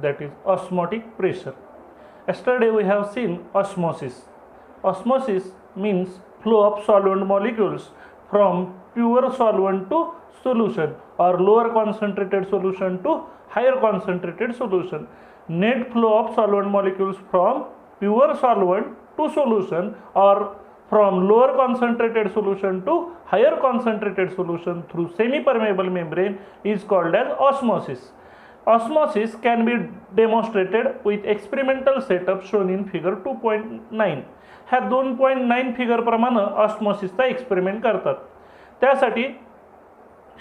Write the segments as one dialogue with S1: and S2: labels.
S1: that is osmotic pressure. Yesterday we have seen osmosis. Osmosis means flow of solvent molecules from pure solvent to solution or lower concentrated solution to higher concentrated solution. Net flow of solvent molecules from pure solvent to solution or from lower concentrated solution to higher concentrated solution through semi-permeable membrane is called as osmosis. Osmosis can be demonstrated with experimental setup shown in figure 2.9. ह्या 2.9 figure प्रमाणे ऑस्मोसिसचा experiment करतात. त्यासाठी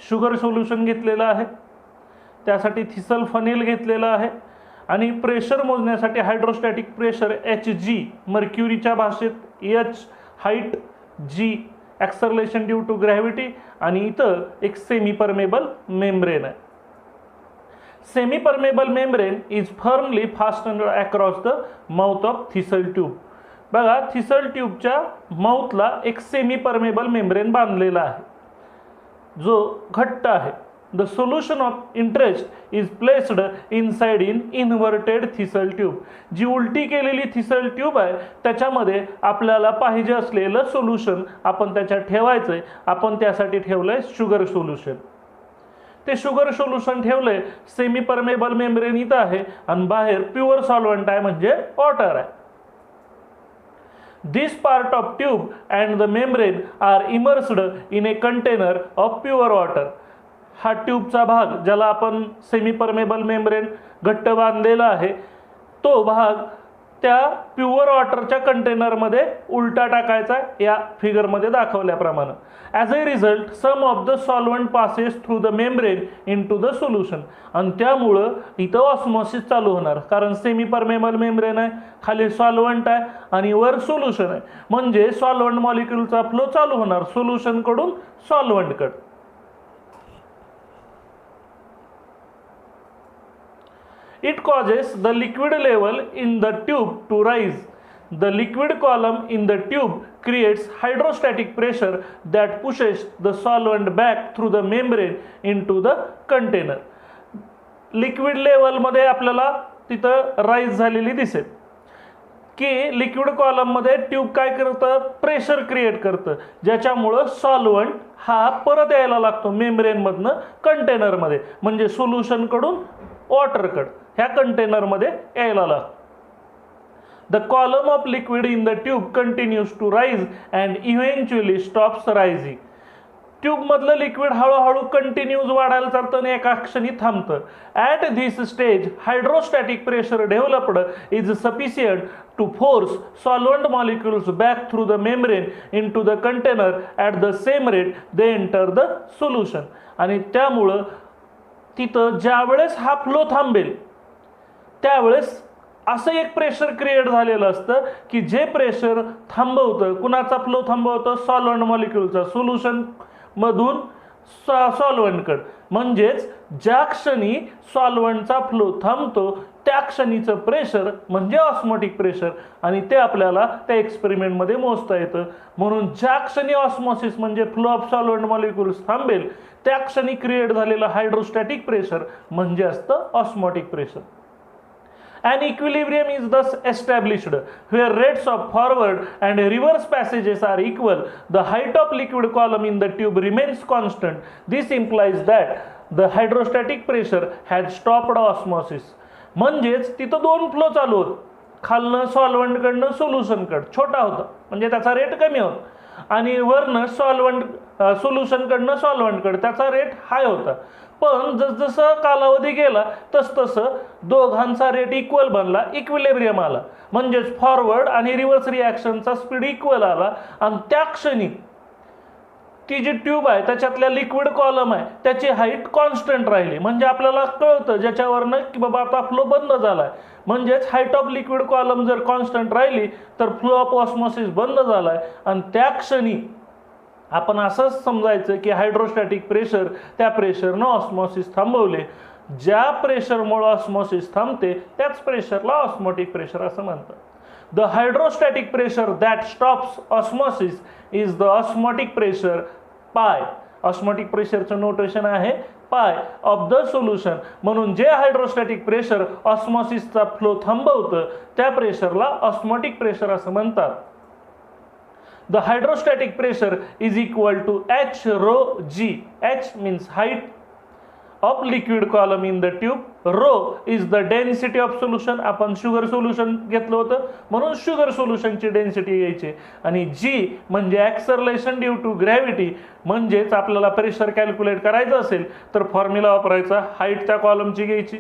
S1: sugar solution घेतलेलं आहे, त्यासाठी thistle funnel घेतलेलं आहे आणि प्रेशर मोजण्यासाठी हायड्रोस्टॅटिक प्रेशर Hg, मर्क्युरीच्या भाषेत H height, G acceleration due to gravity आणि इथं एक सेमी परमेबल मेम्ब्रेन आहे. Semi permeable membrane is firmly fastened across the mouth of thistle tube. बघा, थिसल ट्यूबच्या माउथला एक सेमी परमेबल मेम्ब्रेन बांधलेला आहे जो घट्ट आहे. The solution of interest is placed inside in inverted thistle tube. जी उलटी केलेली थिसल ट्यूब आहे त्याच्यामध्ये आपल्याला पाहिजे असलेलं सोल्युशन आपण त्याच्यात ठेवायचं आहे. आपण त्यासाठी ठेवलं आहे शुगर सोल्युशन. ते शुगर सोल्युशन ठेवलं आहे, सेमी परमेबल मेम्ब्रेन इथं आहे आणि बाहेर प्युअर सॉल्वंट आहे म्हणजे वॉटर आहे. This part of tube and the membrane are immersed in a container of pure water. हा ट्यूबचा भाग ज्याला आपण सेमी परमेबल मेम्ब्रेन घट्ट बांधलेला आहे तो भाग त्या प्युअर वॉटरच्या कंटेनरमध्ये उलटा टाकायचा या फिगरमध्ये दाखवल्याप्रमाणे. As a result some of the solvent passes through the membrane into the solution. आणि त्यामुळं इथं ऑस्मॉसिस चालू होणार, कारण सेमी परमेबल मेम्ब्रेन आहे, खाली सॉल्वंट आहे आणि वर सोल्युशन आहे. म्हणजे सॉल्वंट मॉलिक्यूलचा फ्लो चालू होणार सोल्युशनकडून सॉल्वंटकडे. It causes the liquid level in the tube to rise. The liquid column in the tube creates hydrostatic pressure that pushes the solvent back through the membrane into the container. Liquid लेवलमध्ये आपल्याला तिथं rise झालेली दिसेल की liquid कॉलममध्ये tube काय करतं, pressure create करतं, ज्याच्यामुळं सॉल्वंट हा परत यायला लागतो मेम्ब्रेनमधनं कंटेनरमध्ये, म्हणजे सोल्युशनकडून वॉटरकडे ह्या कंटेनरमध्ये यायला लागतं. The column of liquid in the tube continues to rise and eventually stops rising. ट्यूबमधलं लिक्विड हळूहळू कंटिन्यूज वाढायला चालतं आणि एका क्षणी थांबतं. At this stage hydrostatic pressure developed is sufficient to force solvent molecules back through the membrane into the container at the same rate they enter the solution. आणि त्यामुळं तिथं ज्यावेळेस हा फ्लो थांबेल त्यावेळेस असं एक प्रेशर क्रिएट झालेलं असतं की जे प्रेशर थांबवतं, कुणाचा फ्लो थांबवतं, सॉल्वंट मॉलिक्यूलचा सोल्युशन मधून सॉल्वंटकडे. म्हणजेच ज्या क्षणी सॉल्वंटचा फ्लो थांबतो त्या क्षणीचं प्रेशर म्हणजे ऑस्मोटिक प्रेशर आणि ते आपल्याला त्या एक्सपेरिमेंटमध्ये मोजता येतं. म्हणून ज्या क्षणी ऑस्मोसिस म्हणजे फ्लो ऑफ सॉल्वंट मॉलिक्युल्स थांबेल त्या क्षणी क्रिएट झालेलं हायड्रोस्टॅटिक प्रेशर म्हणजे असतं osmotic pressure. An equilibrium is thus established where rates of forward and reverse passages are equal. The height of liquid column in the tube remains constant. This implies that the hydrostatic pressure has stopped osmosis. म्हणजेच तिथं दोन flow चालू होत, खालनं सॉल्वंटकडनं सोल्युशनकडे, छोटा होता म्हणजे त्याचा rate कमी होता आणि वरनं सोल्युशनकडनं सॉल्वंटकडे त्याचा रेट हाय होता. पण जसजसं कालावधी गेला तसतसं दोघांचा रेट इक्वल बनला, इक्विलिब्रियम आला. म्हणजेच फॉरवर्ड आणि रिव्हर्स रिॲक्शनचा स्पीड इक्वल आला आणि त्या क्षणी ती जी ट्यूब आहे त्याच्यातल्या लिक्विड कॉलम आहे त्याची हाईट कॉन्स्टंट राहिली. म्हणजे आपल्याला कळतं ज्याच्यावरनं की बाबा आता फ्लो बंद झाला आहे. म्हणजेच हाईट ऑफ लिक्विड कॉलम जर कॉन्स्टंट राहिली तर फ्लो ऑफ ऑस्मोसिस बंद झाला आहे आणि त्या क्षणी आपण असंच समजायचं की हायड्रोस्टॅटिक प्रेशर त्या प्रेशरनं ऑस्मोसिस थांबवले. ज्या प्रेशरमुळे ऑस्मोसिस थांबते त्याच प्रेशरला ऑस्मोटिक प्रेशर असं म्हणतात. The hydrostatic pressure that stops osmosis is the osmotic pressure pi. Osmotic प्रेशरचं नोटेशन आहे पाय ऑफ द सोल्युशन. म्हणून जे हायड्रोस्टॅटिक प्रेशर ऑस्मॉसिसचा फ्लो थांबवतं त्या प्रेशरला ऑस्मोटिक प्रेशर असं म्हणतात. The hydrostatic pressure is equal to H rho G. H means height of liquid column in the tube. Rho is the density of solution. आपण sugar solution घेतलं होतं म्हणून शुगर सोल्युशनची डेन्सिटी घ्यायची. आणि G म्हणजे acceleration due to gravity. म्हणजेच आपल्याला pressure calculate करायचं असेल तर फॉर्म्युला वापरायचा. हाईट त्या कॉलमची घ्यायची,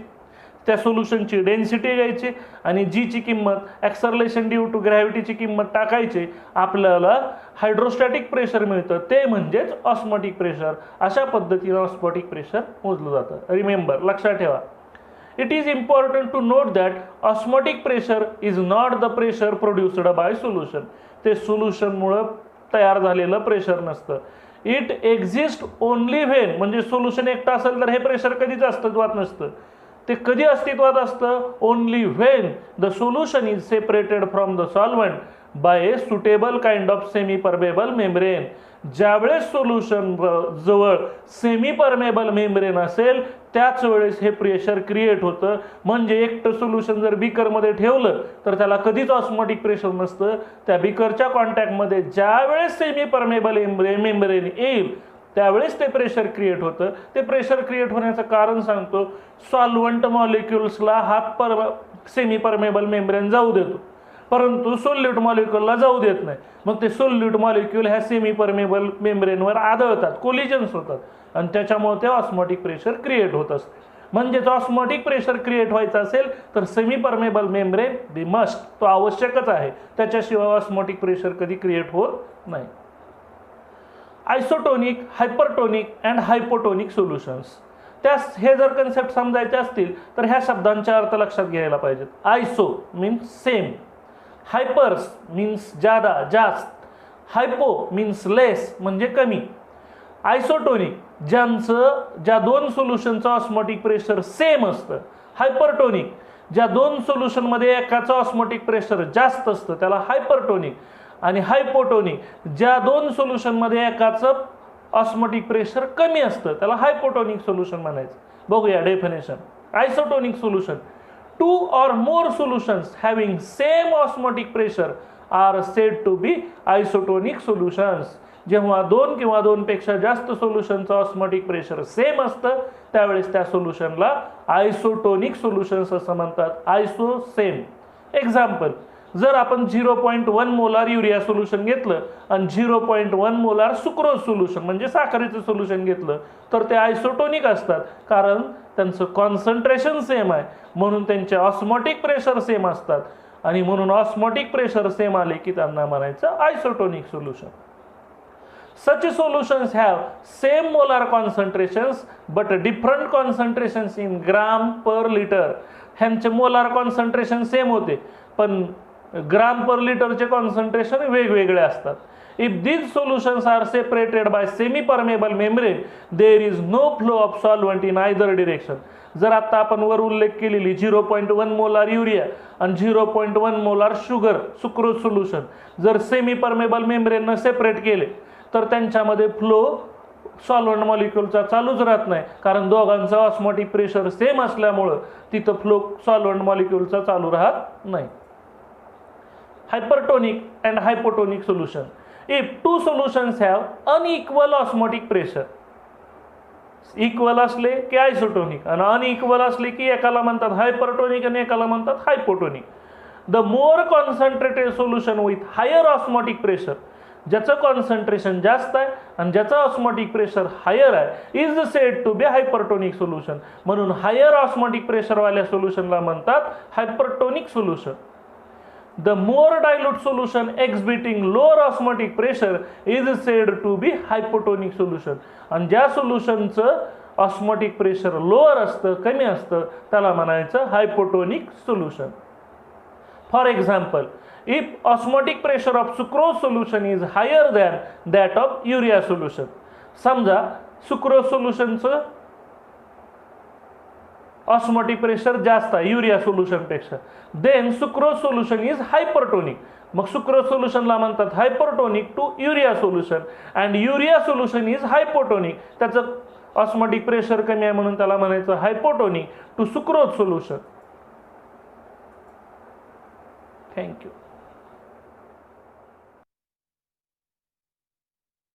S1: त्या सोल्युशनची डेन्सिटी घ्यायची आणि जीची किंमत, ॲक्सलरेशन ड्यू टू ग्रॅव्हिटीची किंमत टाकायची. आपल्याला हायड्रोस्टॅटिक प्रेशर मिळतं, ते म्हणजेच ऑस्मोटिक प्रेशर. अशा पद्धतीने ऑस्मोटिक प्रेशर मोजलं जातं. रिमेंबर, लक्षात ठेवा. It is important to note that osmotic pressure is not the pressure produced by solution. ते सोल्युशनमुळं तयार झालेलं प्रेशर नसतं. इट एक्झिस्ट ओनली व्हेन, म्हणजे सोल्युशन एकटं असेल तर हे प्रेशर कधीच अस्तित्वात नसतं. ते कधी अस्तित्वात असतं? Only when the solution is separated from the solvent by a suitable kind of semi permeable membrane. ज्यावेळेस सोल्युशन जवळ सेमी परमेबल मेम्ब्रेन असेल त्याच वेळेस हे प्रेशर क्रिएट होतं. म्हणजे एकटं सोल्युशन जर बीकरमध्ये ठेवलं तर त्याला कधीच ऑस्मोटिक प्रेशर नसतं. त्या बीकरच्या कॉन्टॅक्टमध्ये ज्यावेळेस सेमी परमेबल मेम्ब्रेन येईल त्यावेळेस ते प्रेशर क्रिएट होतं. ते प्रेशर क्रिएट होण्याचं कारण सांगतो. सॉल्व्हंट मॉलिक्युल्सला सेमी परमेबल मेम्ब्रेन जाऊ देतो, परंतु सोल्यूट मॉलिक्युलला जाऊ देत नाही. मग ते सोल्यूट मॉलिक्युल ह्या सेमी परमेबल मेम्ब्रेनवर आदळतात, कोलिजन्स होतात आणि त्याच्यामुळे ते ऑस्मोटिक प्रेशर क्रिएट होत असते. म्हणजेच ऑस्मोटिक प्रेशर क्रिएट व्हायचं असेल तर सेमी परमेबल मेम्ब्रेन दी मस्ट, तो आवश्यकच आहे. त्याच्याशिवाय ऑस्मोटिक प्रेशर कधी क्रिएट होत नाही. Isotonic, hypertonic and hypotonic solutions. हे जर कन्सेप्ट समजायचे असतील तर ह्या शब्दांचे अर्थ लक्षात घ्यायला पाहिजेत. आयसो मीन्स सेम, हायपर्स मीन्स जादा जास्त, हायपो मीन्स लेस म्हणजे कमी. आयसोटोनिक ज्या दोन सोल्युशनचं ऑस्मोटिक प्रेशर सेम असतं. हायपरटोनिक ज्या दोन सोल्युशनमध्ये एकाचं ऑस्मोटिक प्रेशर जास्त असतं त्याला हायपरटोनिक. आणि हायपोटोनिक ज्या दोन सोल्युशनमध्ये एकाचं ऑस्मोटिक प्रेशर कमी असतं त्याला हायपोटोनिक सोल्युशन म्हणायचं. बघूया definition. Isotonic solution, two or more solutions having same osmotic pressure are said to be isotonic solutions. जेव्हा दोन किंवा दोनपेक्षा जास्त सोल्युशनचं ऑस्मोटिक प्रेशर सेम असतं त्यावेळेस त्या सोल्युशनला आयसोटोनिक सोल्युशन्स असं म्हणतात. आयसो सेम. एक्झाम्पल, जर आपण 0.1 मोलार युरिया सोल्युशन घेतलं आणि 0.1 मोलार सुक्रोज सोल्युशन म्हणजे साखरेचं सोल्युशन घेतलं तर ते आयसोटोनिक असतात. कारण त्यांचं कॉन्सन्ट्रेशन सेम आहे म्हणून त्यांचे ऑस्मोटिक प्रेशर सेम असतात. आणि म्हणून ऑस्मोटिक प्रेशर सेम आले की त्यांना म्हणायचं isotonic solution. Such solutions have same molar concentrations but different concentrations in gram per liter. ह्यांचे मोलार कॉन्सन्ट्रेशन सेम होते पण ग्राम पर लिटरचे कॉन्सन्ट्रेशन वेगवेगळे असतात. If these solutions are separated by semi permeable membrane there is no flow of solvent in either direction. जर आता आपण वर उल्लेख केलेली 0.1 मोलार युरिया आणि 0.1 मोलार शुगर सुक्रोज सोल्युशन जर सेमी परमेबल मेम्ब्रेनने सेपरेट केले तर त्यांच्यामध्ये फ्लो सॉल्व्हंट मॉलिक्युलचा चालूच राहत नाही. कारण दोघांचा ऑस्मोटिक प्रेशर सेम असल्यामुळं तिथं फ्लो सॉल्व्हंट मॉलिक्युलचा चालू राहत नाही. Hypertonic and hypotonic solution. If two solutions have unequal osmotic pressure, equal असले की आयसोटोनिक आणि अनइक्वल असले की एकाला म्हणतात हायपरटोनिक आणि एकाला म्हणतात hypotonic. The more concentrated solution with higher osmotic pressure, ज्याचं कॉन्सन्ट्रेशन जास्त आहे आणि ज्याचं ऑस्मोटिक प्रेशर हायर आहे is said to be hypertonic solution. म्हणून हायर ऑस्मोटिक प्रेशरवाल्या सोल्युशनला म्हणतात hypertonic solution. The more dilute solution exhibiting lower osmotic pressure is said to be hypotonic solution. आणि ज्या सोल्युशनचं ऑस्मोटिक प्रेशर लोअर असतं, कमी असतं, त्याला म्हणायचं hypotonic solution. For example, if osmotic pressure of sucrose solution is higher than that of urea solution. समजा sucrose सोल्युशनचं osmotic pressure जास्त आहे युरिया सोल्युशन पेक्षा, then sucrose solution is hypertonic. मग सुक्रोज सोल्युशनला म्हणतात hypertonic to urea solution and urea solution is hypotonic. त्याचं osmotic pressure कमी आहे म्हणून त्याला म्हणायचं hypotonic to sucrose solution. Thank you.